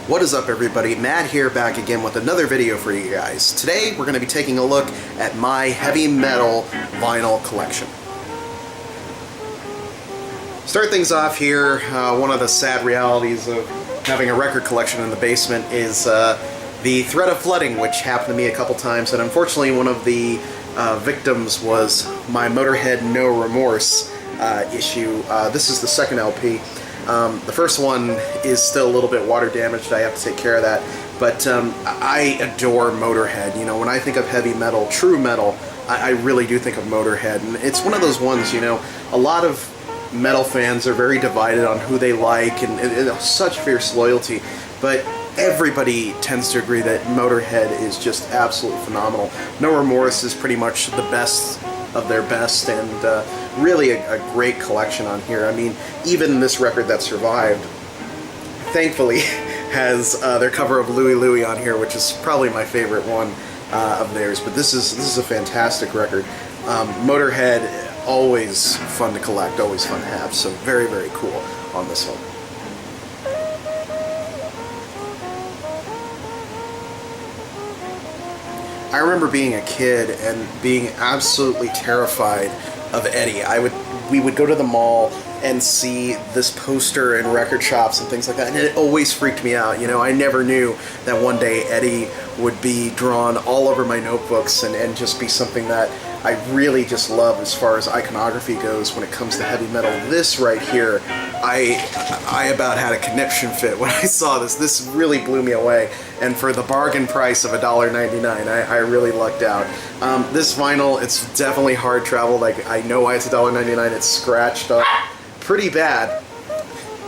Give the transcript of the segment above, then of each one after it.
What is up, everybody? Matt here, back again with another video for you guys. Today we're going to be taking a look at my heavy metal vinyl collection. Start things off here, one of the sad realities of having a record collection in the basement is the threat of flooding, which happened to me a couple times, and unfortunately one of the victims was my Motorhead No Remorse issue. This is the second LP. The first one is still a little bit water damaged. I have to take care of that. But I adore Motorhead. You know, when I think of heavy metal, true metal, I really do think of Motorhead. And it's one of those ones, you know, a lot of metal fans are very divided on who they like and such fierce loyalty. But everybody tends to agree that Motorhead is just absolutely phenomenal. No Remorse is pretty much the best of their best, and really a great collection on here. I mean, even this record that survived, thankfully, has their cover of Louie Louie on here, which is probably my favorite one of theirs. But this is a fantastic record. Motorhead, always fun to collect, always fun to have. So very, very cool on this one. I remember being a kid and being absolutely terrified of Eddie. We would go to the mall and see this poster in record shops and things like that, and it always freaked me out. You know, I never knew that one day Eddie would be drawn all over my notebooks and just be something that I really just love as far as iconography goes when it comes to heavy metal. This right here, I about had a conniption fit when I saw this. This really blew me away, and for the bargain price of $1.99, I really lucked out. This vinyl, it's definitely hard traveled. Like, I know why it's $1.99. It's scratched up pretty bad.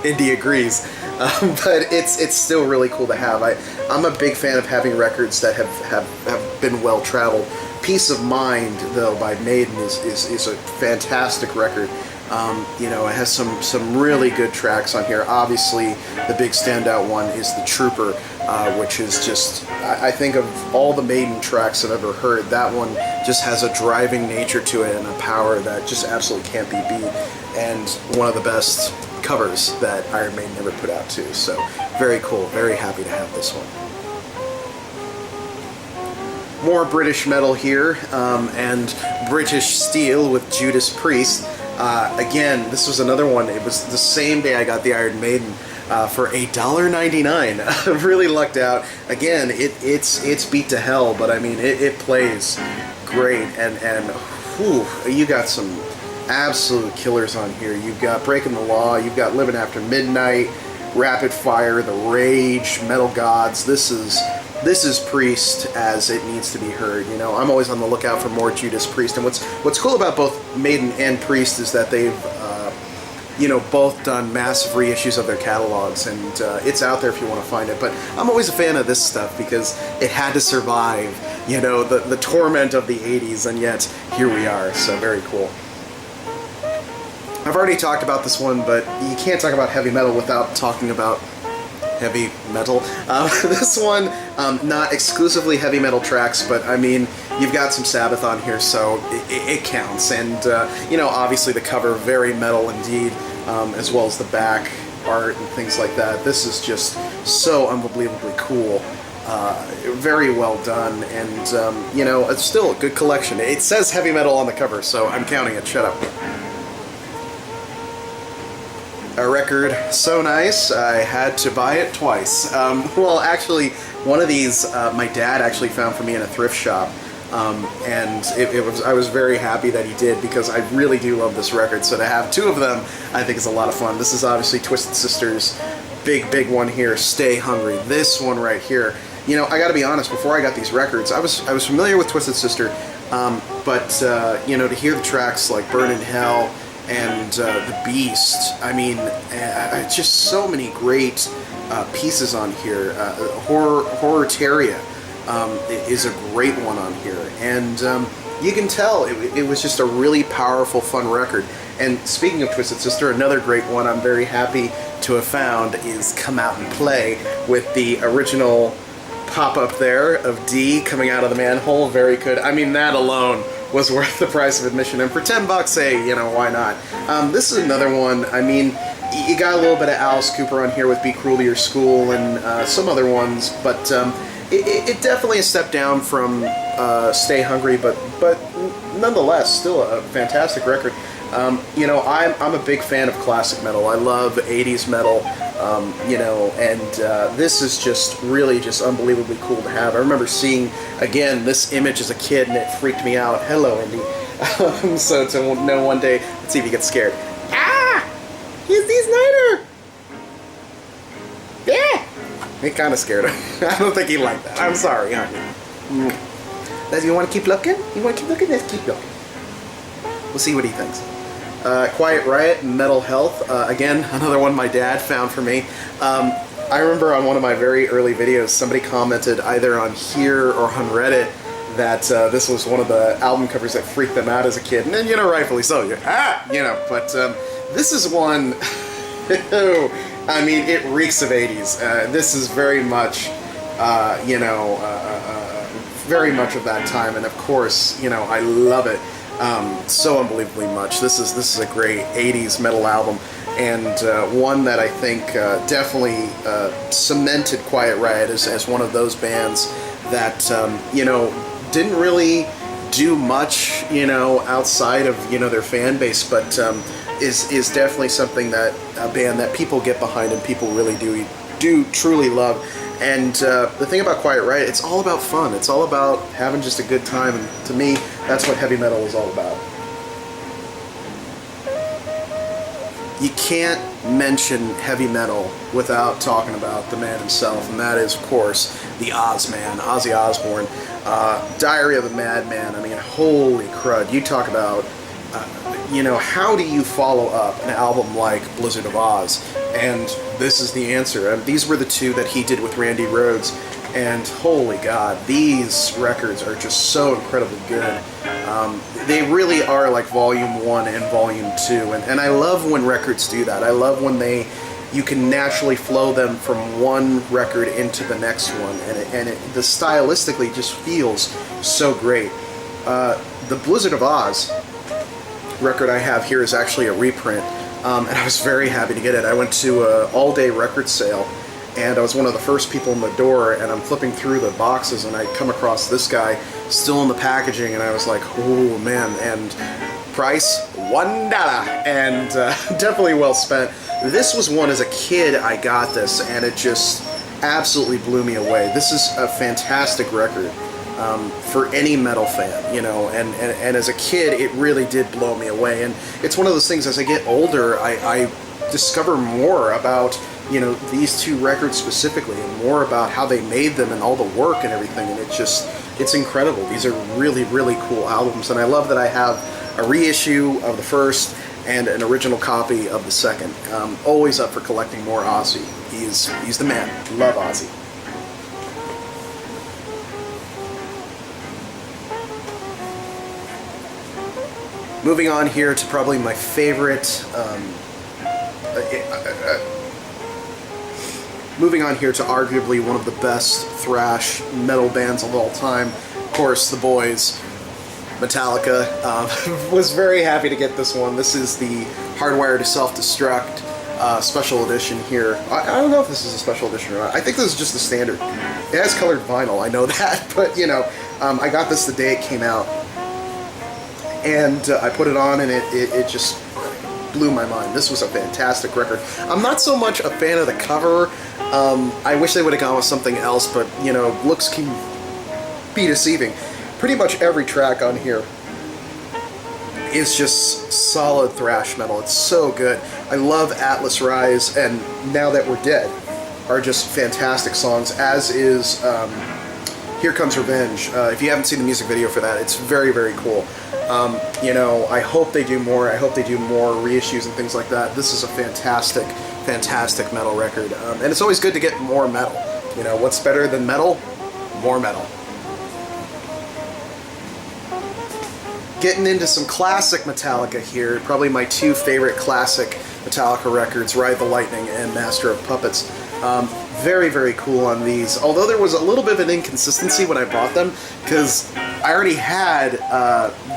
Indy agrees, but it's still really cool to have. I'm a big fan of having records that have been well traveled. Peace of Mind, though, by Maiden is a fantastic record. You know, it has some really good tracks on here. Obviously, the big standout one is The Trooper, which is just, I think of all the Maiden tracks I've ever heard, that one just has a driving nature to it and a power that just absolutely can't be beat, and one of the best covers that Iron Maiden ever put out too. So very cool, very happy to have this one. More British metal here, and British steel with Judas Priest. Again, this was another one. It was the same day I got the Iron Maiden for $1.99. I really lucked out. Again, it's beat to hell, but I mean it plays great, and whew, you got some absolute killers on here. You've got Breaking the Law, you've got Living After Midnight, Rapid Fire, The Rage, Metal Gods. This is Priest as it needs to be heard. You know, I'm always on the lookout for more Judas Priest, and what's cool about both Maiden and Priest is that they've you know, both done massive reissues of their catalogs, and it's out there if you want to find it. But I'm always a fan of this stuff because it had to survive, you know, the torment of the 80s, and yet here we are. So very cool. I've already talked about this one, but you can't talk about heavy metal without talking about heavy metal. This one, not exclusively heavy metal tracks, but I mean, you've got some Sabbath on here, so it counts. And, you know, obviously the cover, very metal indeed, as well as the back art and things like that. This is just so unbelievably cool. Very well done, and, you know, it's still a good collection. It says heavy metal on the cover, so I'm counting it. Shut up. A record so nice, I had to buy it twice. Well, actually, one of these my dad actually found for me in a thrift shop, and I was very happy that he did, because I really do love this record. So to have two of them, I think is a lot of fun. This is obviously Twisted Sister's big one here, Stay Hungry. This one right here, you know, I got to be honest. Before I got these records, I was familiar with Twisted Sister, but you know, to hear the tracks like Burn in Hell and The Beast, I mean, just so many great pieces on here. Horror-Teria is a great one on here, and you can tell it was just a really powerful, fun record. And speaking of Twisted Sister, another great one I'm very happy to have found is Come Out and Play, with the original pop-up there of D coming out of the manhole. Very good. I mean, that alone was worth the price of admission, and for $10, hey, you know, why not? This is another one. I mean, You got a little bit of Alice Cooper on here with Be Cruel to Your School and some other ones, but it definitely a step down from Stay Hungry, but nonetheless, still a fantastic record. You know, I'm a big fan of classic metal. I love 80s metal, you know, and this is just really just unbelievably cool to have. I remember seeing, again, this image as a kid, and it freaked me out. Hello, Indy. So to know one day, let's see if you get scared. Ah! He's D. Snyder! Yeah! It kind of scared him. I don't think he liked that. I'm sorry, honey. You want to keep looking? You want to keep looking? Let's keep looking. We'll see what he thinks. Quiet Riot, Metal Health. Again, another one my dad found for me. I remember on one of my very early videos, somebody commented either on here or on Reddit that this was one of the album covers that freaked them out as a kid. And, you know, rightfully so. You know, but this is one... I mean, it reeks of 80s. This is very much, you know, very much of that time. And, of course, you know, I love it. So unbelievably much. This is a great 80s metal album, and one that I think definitely cemented Quiet Riot as one of those bands that you know, didn't really do much, you know, outside of, you know, their fan base, but is definitely something that a band that people get behind and people really do truly love. And the thing about Quiet Riot, it's all about fun. It's all about having just a good time. And to me, that's what heavy metal is all about. You can't mention heavy metal without talking about the man himself, and that is, of course, the Ozman, Ozzy Osbourne. Diary of a Madman. I mean, holy crud. You talk about, you know, how do you follow up an album like Blizzard of Oz? And this is the answer. These were the two that he did with Randy Rhoads, and holy God, these records are just so incredibly good. They really are like Volume 1 and Volume 2, and I love when records do that. I love when you can naturally flow them from one record into the next one, and the stylistically just feels so great. The Blizzard of Oz record I have here is actually a reprint, and I was very happy to get it. I went to an all-day record sale, and I was one of the first people in the door, and I'm flipping through the boxes, and I come across this guy still in the packaging, and I was like, oh man, and price $1, and definitely well spent. This was one, as a kid, I got this, and it just absolutely blew me away. This is a fantastic record. For any metal fan, you know, and as a kid, it really did blow me away. And it's one of those things, as I get older, I discover more about, you know, these two records specifically, and more about how they made them and all the work and everything, and it's incredible. These are really, really cool albums, and I love that I have a reissue of the first and an original copy of the second. Always up for collecting more Ozzy. He's the man. Love Ozzy. Moving on here to probably my favorite, moving on here to arguably one of the best thrash metal bands of all time. Of course, the boys, Metallica. Was very happy to get this one. This is the Hardwired to Self-Destruct special edition here. I don't know if this is a special edition or not. I think this is just the standard. It has colored vinyl, I know that, but you know, I got this the day it came out. And I put it on, and it just blew my mind. This was a fantastic record. I'm not so much a fan of the cover. I wish they would have gone with something else, but, you know, looks can be deceiving. Pretty much every track on here is just solid thrash metal. It's so good. I love Atlas Rise and Now That We're Dead are just fantastic songs, as is Here Comes Revenge. If you haven't seen the music video for that, it's very, very cool. You know, I hope they do more. I hope they do more reissues and things like that. This is a fantastic, fantastic metal record. And it's always good to get more metal. You know, what's better than metal? More metal. Getting into some classic Metallica here. Probably my two favorite classic Metallica records, Ride the Lightning and Master of Puppets. Very, very cool on these. Although there was a little bit of an inconsistency when I bought them, because I already had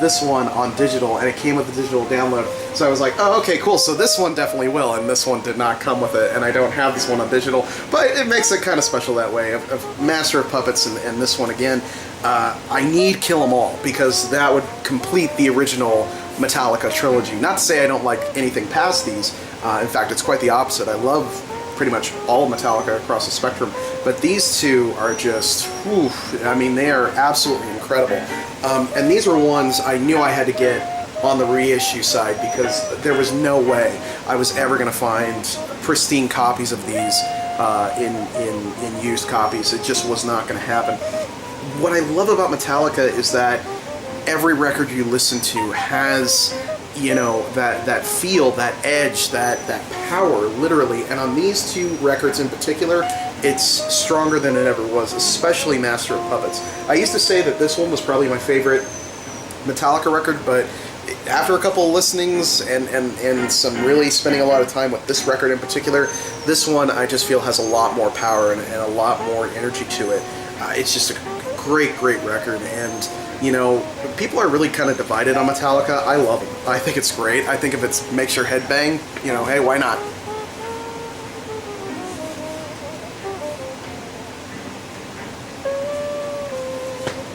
this one on digital, and it came with the digital download. So I was like, oh, okay, cool. So this one definitely will, and this one did not come with it, and I don't have this one on digital. But it makes it kind of special that way. Of Master of Puppets and this one again, I need Kill 'Em All, because that would complete the original Metallica trilogy. Not to say I don't like anything past these. In fact, it's quite the opposite. I love pretty much all of Metallica across the spectrum, but these two are just, whew, I mean, they are absolutely incredible. And these were ones I knew I had to get on the reissue side, because there was no way I was ever going to find pristine copies of these in used copies. It just was not going to happen. What I love about Metallica is that every record you listen to has, you know, that feel, that edge, that power, literally. And on these two records in particular, it's stronger than it ever was, especially Master of Puppets. I used to say that this one was probably my favorite Metallica record, but after a couple of listenings and some really spending a lot of time with this record in particular, this one I just feel has a lot more power and a lot more energy to it. It's just a great record, and you know, people are really kind of divided on Metallica. I love them. I think it's great. I think if it makes your head bang, you know, hey, why not?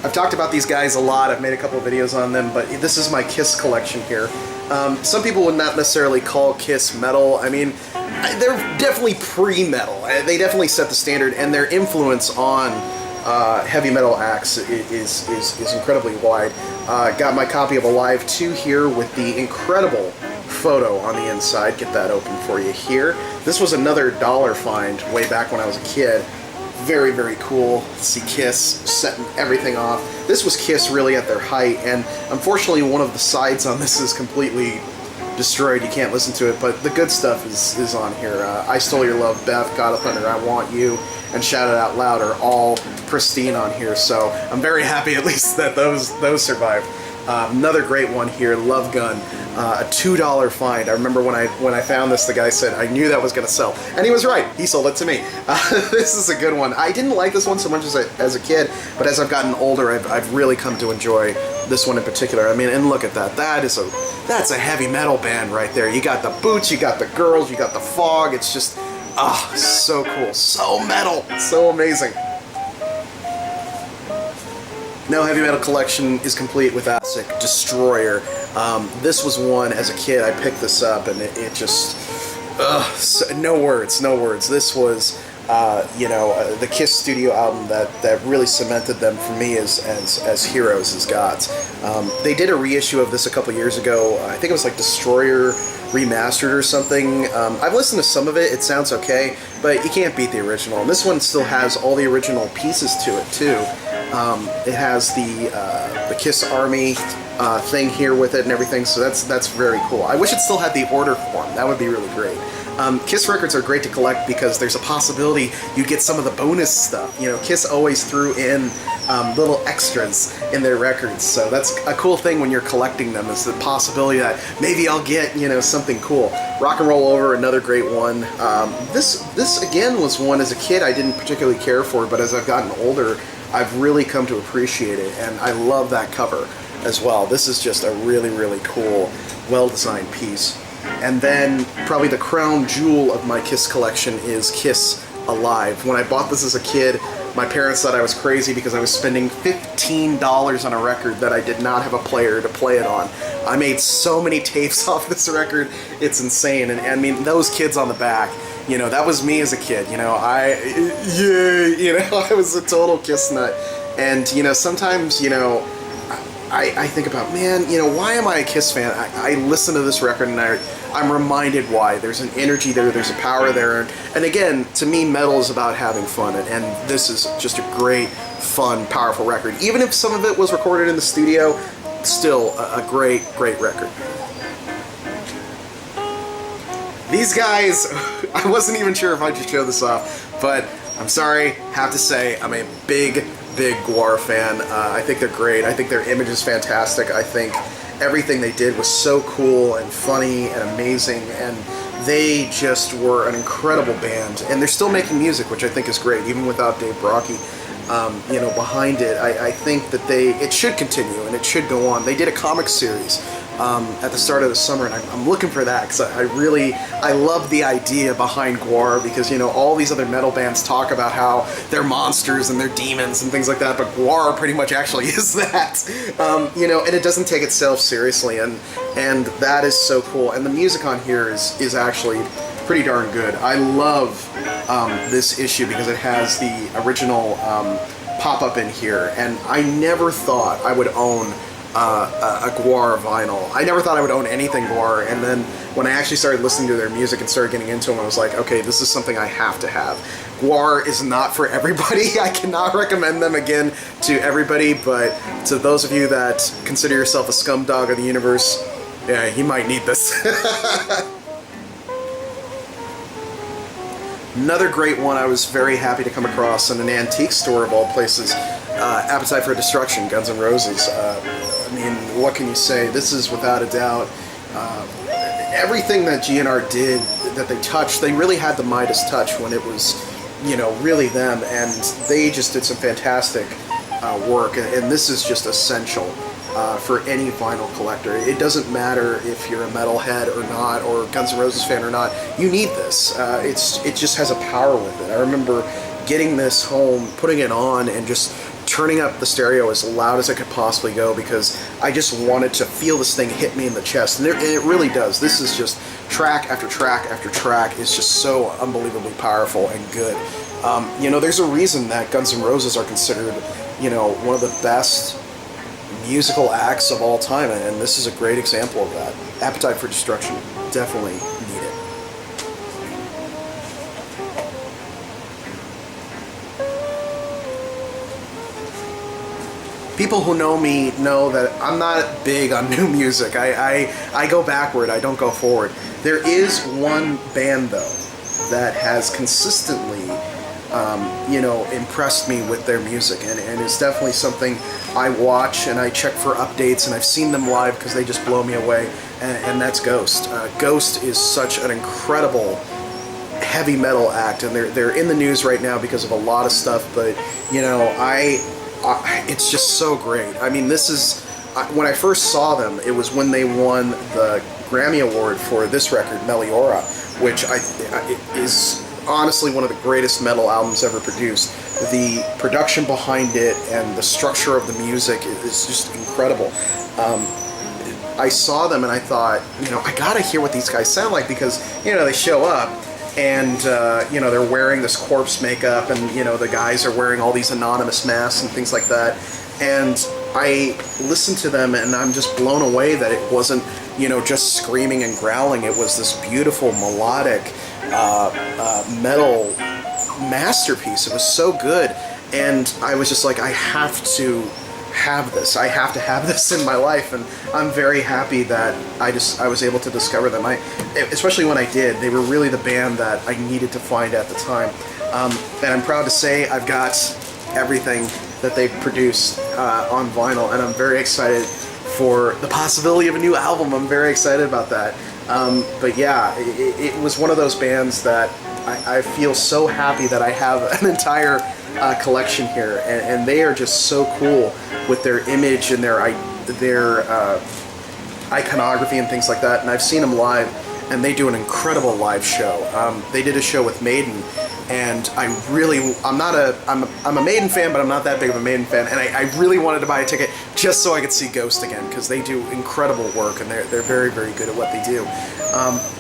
I've talked about these guys a lot. I've made a couple of videos on them, but this is my Kiss collection here. Some people would not necessarily call Kiss metal. I mean, they're definitely pre-metal. They definitely set the standard, and their influence on heavy metal acts is incredibly wide. Got my copy of Alive 2 here with the incredible photo on the inside. Get that open for you here. This was another dollar find way back when I was a kid. Very cool. See Kiss setting everything off. This was Kiss really at their height, and unfortunately one of the sides on this is completely destroyed. You can't listen to it, but the good stuff is on here. I Stole Your Love, Beth, God of Thunder, I Want You, and Shout It Out Loud are all pristine on here, so I'm very happy at least that those survived. Another great one here, Love Gun, a $2 find. I remember when I found this, the guy said, I knew that was going to sell. And he was right. He sold it to me. This is a good one. I didn't like this one so much as a kid, but as I've gotten older, I've really come to enjoy this one in particular. I mean, and look at that. That's a heavy metal band right there. You got the boots, you got the girls, you got the fog. It's just, so cool. So metal. So amazing. No heavy metal collection is complete without Destroyer. This was one, as a kid, I picked this up, and it just, no words. This was, the Kiss studio album that really cemented them for me as heroes, as gods. They did a reissue of this a couple years ago. I think it was like Destroyer Remastered or something. I've listened to some of it. It sounds okay, but you can't beat the original. And this one still has all the original pieces to it too. It has the Kiss Army thing here with it and everything, so that's very cool. I wish it still had the order form. That would be really great. Kiss records are great to collect because there's a possibility you get some of the bonus stuff. You know, Kiss always threw in little extras in their records, so that's a cool thing when you're collecting them, is the possibility that maybe I'll get, you know, something cool. Rock and Roll Over, another great one. This again was one as a kid I didn't particularly care for, but as I've gotten older, I've really come to appreciate it, and I love that cover as well. This is just a really cool, well-designed piece. And then probably the crown jewel of my Kiss collection is Kiss Alive. When I bought this as a kid, my parents thought I was crazy because I was spending $15 on a record that I did not have a player to play it on. I made so many tapes off this record, it's insane. And I mean, those kids on the back, you know, that was me as a kid. You know, I was a total Kiss nut. And, you know, sometimes, you know, I think about, man, you know, why am I a Kiss fan? I listen to this record and I'm reminded why. There's an energy there, there's a power there. And again, to me, metal is about having fun. And this is just a great, fun, powerful record. Even if some of it was recorded in the studio, still a great record. These guys, I wasn't even sure if I should show this off, but I'm sorry, have to say, I'm a big GWAR fan. I think they're great. I think their image is fantastic. I think everything they did was so cool and funny and amazing and they just were an incredible band, and they're still making music, which I think is great, even without Dave Brockie, you know, behind it. I think that it should continue and it should go on. They did a comic series at the start of the summer, and I'm looking for that because I love the idea behind GWAR, because, you know, all these other metal bands talk about how they're monsters and they're demons and things like that, but GWAR pretty much actually is that, you know, and it doesn't take itself seriously, and that is so cool. And the music on here is actually pretty darn good. I love this issue because it has the original pop-up in here, and I never thought I would own a GWAR vinyl. I never thought I would own anything GWAR, and then when I actually started listening to their music and started getting into them, I was like, okay, this is something I have to have. GWAR is not for everybody. I cannot recommend them again to everybody, but to those of you that consider yourself a scumdog of the universe, yeah, you might need this. Another great one I was very happy to come across in an antique store of all places, Appetite for Destruction, Guns N' Roses. I mean, what can you say? This is without a doubt everything that GNR did, that they touched. They really had the Midas touch when it was, you know, really them, and they just did some fantastic work, and this is just essential for any vinyl collector. It doesn't matter if you're a metalhead or not, or Guns N' Roses fan or not, you need this. It just has a power with it. I remember getting this home, putting it on, and just turning up the stereo as loud as I could possibly go, because I just wanted to feel this thing hit me in the chest, and it really does. This is just track after track after track. It's just so unbelievably powerful and good. You know, there's a reason that Guns N' Roses are considered, you know, one of the best musical acts of all time, and this is a great example of that. Appetite for Destruction, definitely need it. People who know me know that I'm not big on new music. I go backward, I don't go forward. There is one band, though, that has consistently, you know, impressed me with their music, and it's definitely something I watch and I check for updates, and I've seen them live because they just blow me away, and that's Ghost. Ghost is such an incredible heavy metal act, and they're in the news right now because of a lot of stuff, but, you know, it's just so great. I mean, this is, when I first saw them, it was when they won the Grammy Award for this record, Meliora, which is honestly one of the greatest metal albums ever produced. The production behind it and the structure of the music is just incredible. I saw them and I thought, you know, I gotta hear what these guys sound like, because, you know, they show up and, you know, they're wearing this corpse makeup, and, you know, the guys are wearing all these anonymous masks and things like that. And I listened to them and I'm just blown away that it wasn't, you know, just screaming and growling. It was this beautiful melodic metal masterpiece. It was so good, and I was just like, I have to have this. I have to have this in my life, and I'm very happy that I was able to discover them. Especially when I did, they were really the band that I needed to find at the time. And I'm proud to say I've got everything that they produced on vinyl, and I'm very excited for the possibility of a new album. I'm very excited about that. But yeah, it was one of those bands that I feel so happy that I have an entire collection here, and they are just so cool with their image and their iconography and things like that. And I've seen them live, and they do an incredible live show. They did a show with Maiden, and I'm a Maiden fan, but I'm not that big of a Maiden fan, and I really wanted to buy a ticket just so I could see Ghost again, because they do incredible work, and they're very, very good at what they do.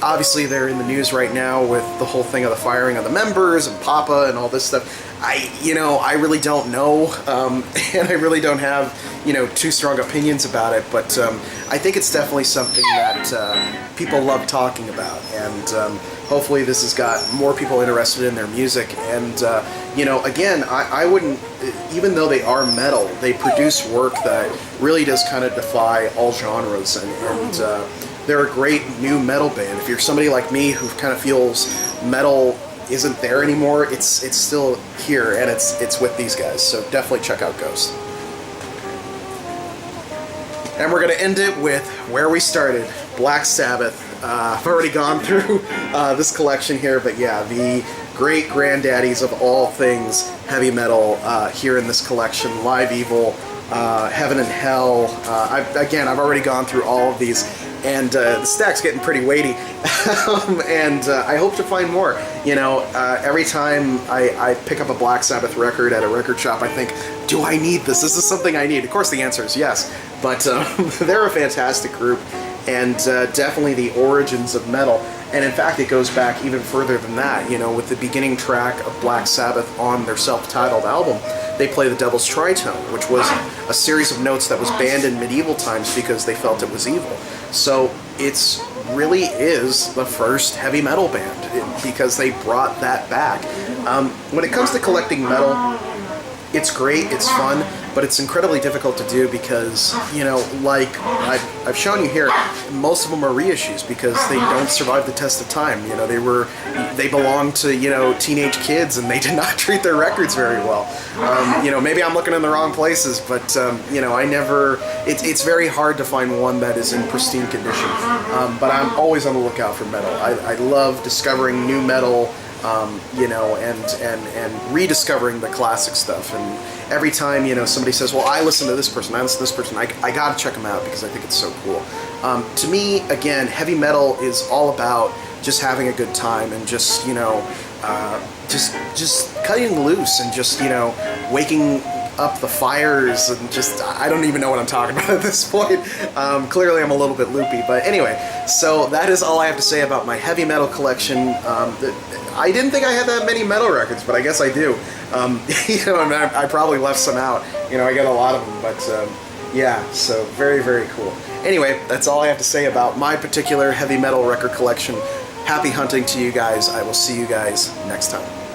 Obviously, they're in the news right now with the whole thing of the firing of the members and Papa and all this stuff. I really don't know, and I really don't have, you know, too strong opinions about it, but I think it's definitely something that people love talking about, and hopefully this has got more people interested in their music. And you know, again, I wouldn't, even though they are metal, they produce work that really does kind of defy all genres, and they're a great new metal band. If you're somebody like me who kind of feels metal isn't there anymore, it's still here, and it's with these guys, so definitely check out Ghost. And we're going to end it with where we started, Black Sabbath. I've already gone through this collection here, but yeah, the great granddaddies of all things heavy metal here in this collection. Live Evil, Heaven and Hell. I've already gone through all of these, and the stack's getting pretty weighty, and I hope to find more. You know, every time I pick up a Black Sabbath record at a record shop, I think, do I need this? This is something I need. Of course the answer is yes, but they're a fantastic group, and definitely the origins of metal. And in fact, it goes back even further than that. You know, with the beginning track of Black Sabbath on their self-titled album, they play the Devil's Tritone, which was a series of notes that was banned in medieval times because they felt it was evil. So it's really is the first heavy metal band because they brought that back. When it comes to collecting metal, it's great, it's fun, but it's incredibly difficult to do because, you know, like I've shown you here, most of them are reissues because they don't survive the test of time. You know, they belong to, you know, teenage kids, and they did not treat their records very well. You know, maybe I'm looking in the wrong places, but, you know, it's very hard to find one that is in pristine condition. But I'm always on the lookout for metal. I love discovering new metal, you know, and rediscovering the classic stuff. And every time, you know, somebody says, well, I listen to this person, I listen to this person, I gotta check them out because I think it's so cool. To me, again, heavy metal is all about just having a good time and just, you know, just cutting loose and just, you know, waking up the fires and just, I don't even know what I'm talking about at this point. Clearly I'm a little bit loopy, but anyway, so that is all I have to say about my heavy metal collection. I didn't think I had that many metal records, but I guess I do. You know, and I probably left some out. You know, I got a lot of them, but yeah, so very, very cool. Anyway, that's all I have to say about my particular heavy metal record collection. Happy hunting to you guys. I will see you guys next time.